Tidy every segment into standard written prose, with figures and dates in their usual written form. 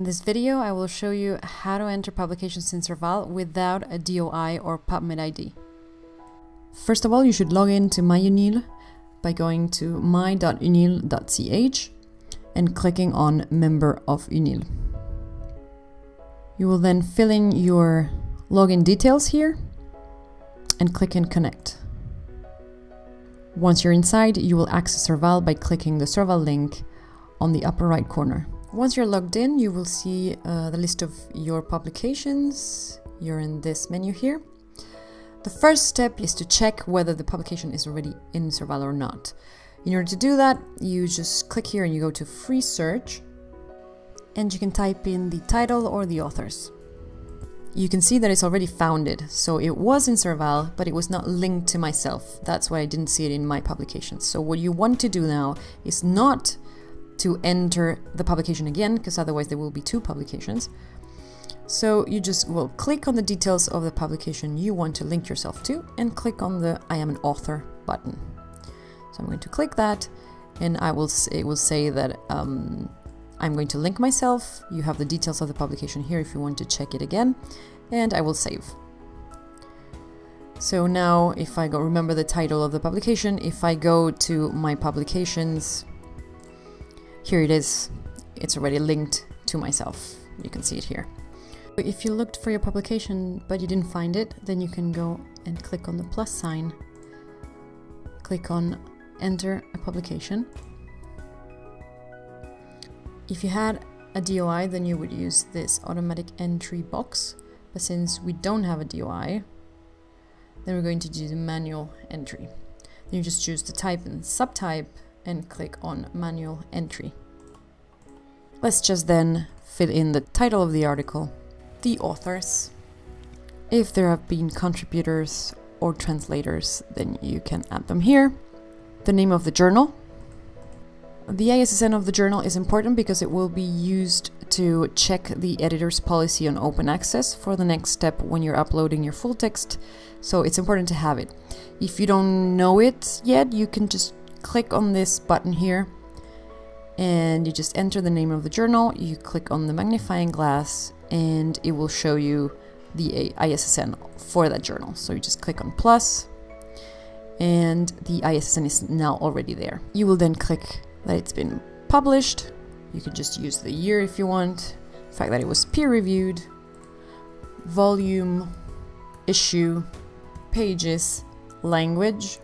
In this video, I will show you how to enter publications in SERVAL without a DOI or PubMed ID. First of all, you should log in to my Unil by going to my.unil.ch and clicking on Member of Unil. You will then fill in your login details here and click in Connect. Once you're inside, you will access SERVAL by clicking the SERVAL link on the upper right corner. Once you're logged in, you will see the list of your publications. You're in this menu here. The first step is to check whether the publication is already in SERVAL or not. In order to do that, you just click here and you go to Free Search, and you can type in the title or the authors. You can see that it's already found it. So it was in SERVAL, but it was not linked to myself. That's why I didn't see it in my publications. So what you want to do now is not to enter the publication again, because otherwise there will be two publications. So you just will click on the details of the publication you want to link yourself to and click on the I am an author button. So I'm going to click that, and it will say that I'm going to link myself. You have the details of the publication here if you want to check it again, and I will save. So now if I go, remember the title of the publication, if I go to my publications, here it is. It's already linked to myself. You can see it here. If you looked for your publication but you didn't find it, then you can go and click on the plus sign. Click on Enter a Publication. If you had a DOI, then you would use this automatic entry box. But since we don't have a DOI, then we're going to do the manual entry. Then you just choose the type and subtype and click on manual entry. Let's just then fill in the title of the article, the authors. If there have been contributors or translators, then you can add them here. The name of the journal. The ISSN of the journal is important because it will be used to check the editor's policy on open access for the next step when you're uploading your full text. So it's important to have it. If you don't know it yet, you can just click on this button here and you just enter the name of the journal. You click on the magnifying glass and it will show you the ISSN for that journal. So you just click on plus and the ISSN is now already there. You will then click that it's been published. You can just use the year if you want, the fact that it was peer-reviewed, volume, issue, pages, language,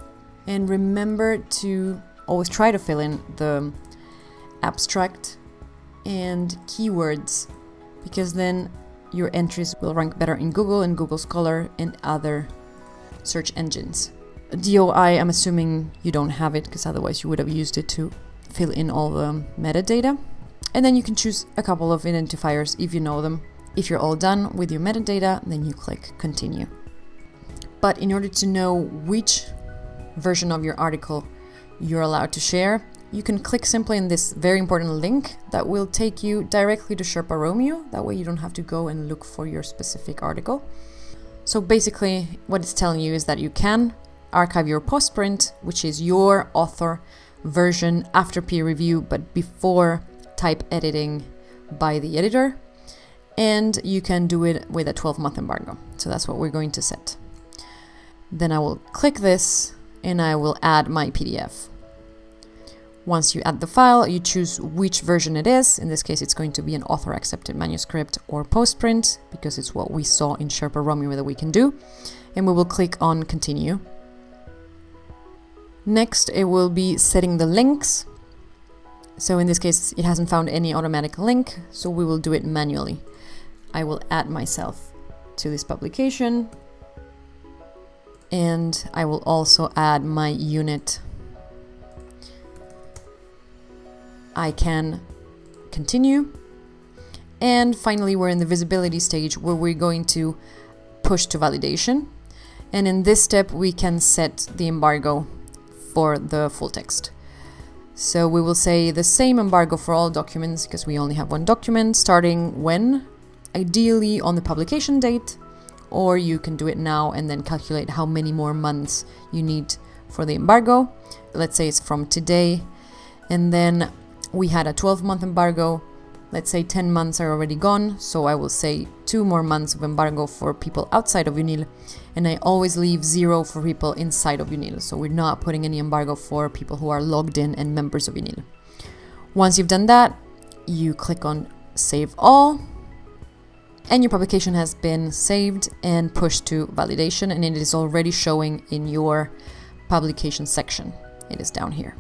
and remember to always try to fill in the abstract and keywords, because then your entries will rank better in Google and Google Scholar and other search engines. DOI, I'm assuming you don't have it, because otherwise you would have used it to fill in all the metadata. And then you can choose a couple of identifiers if you know them. If you're all done with your metadata, then you click continue. But in order to know which version of your article you're allowed to share, you can click simply in this very important link that will take you directly to Sherpa Romeo. That way you don't have to go and look for your specific article. So basically what it's telling you is that you can archive your postprint, which is your author version after peer review but before type editing by the editor, and you can do it with a 12-month embargo. So that's what we're going to set. Then I will click this and I will add my PDF. Once you add the file, you choose which version it is. In this case, it's going to be an author accepted manuscript or postprint, because it's what we saw in Sherpa Romeo that we can do. And we will click on continue. Next, it will be setting the links. So in this case, it hasn't found any automatic link, so we will do it manually. I will add myself to this publication, and I will also add my unit. I can continue. And finally, we're in the visibility stage where we're going to push to validation. And in this step, we can set the embargo for the full text. So we will say the same embargo for all documents, because we only have one document, starting when? Ideally on the publication date, or you can do it now and then calculate how many more months you need for the embargo. Let's say it's from today, and then we had a 12-month embargo. let's say 10 months are already gone, so I will say 2 more months of embargo for people outside of Unil, and I always leave 0 for people inside of Unil, so we're not putting any embargo for people who are logged in and members of Unil. Once you've done that, you click on Save All, and your publication has been saved and pushed to validation, and it is already showing in your publication section. It is down here.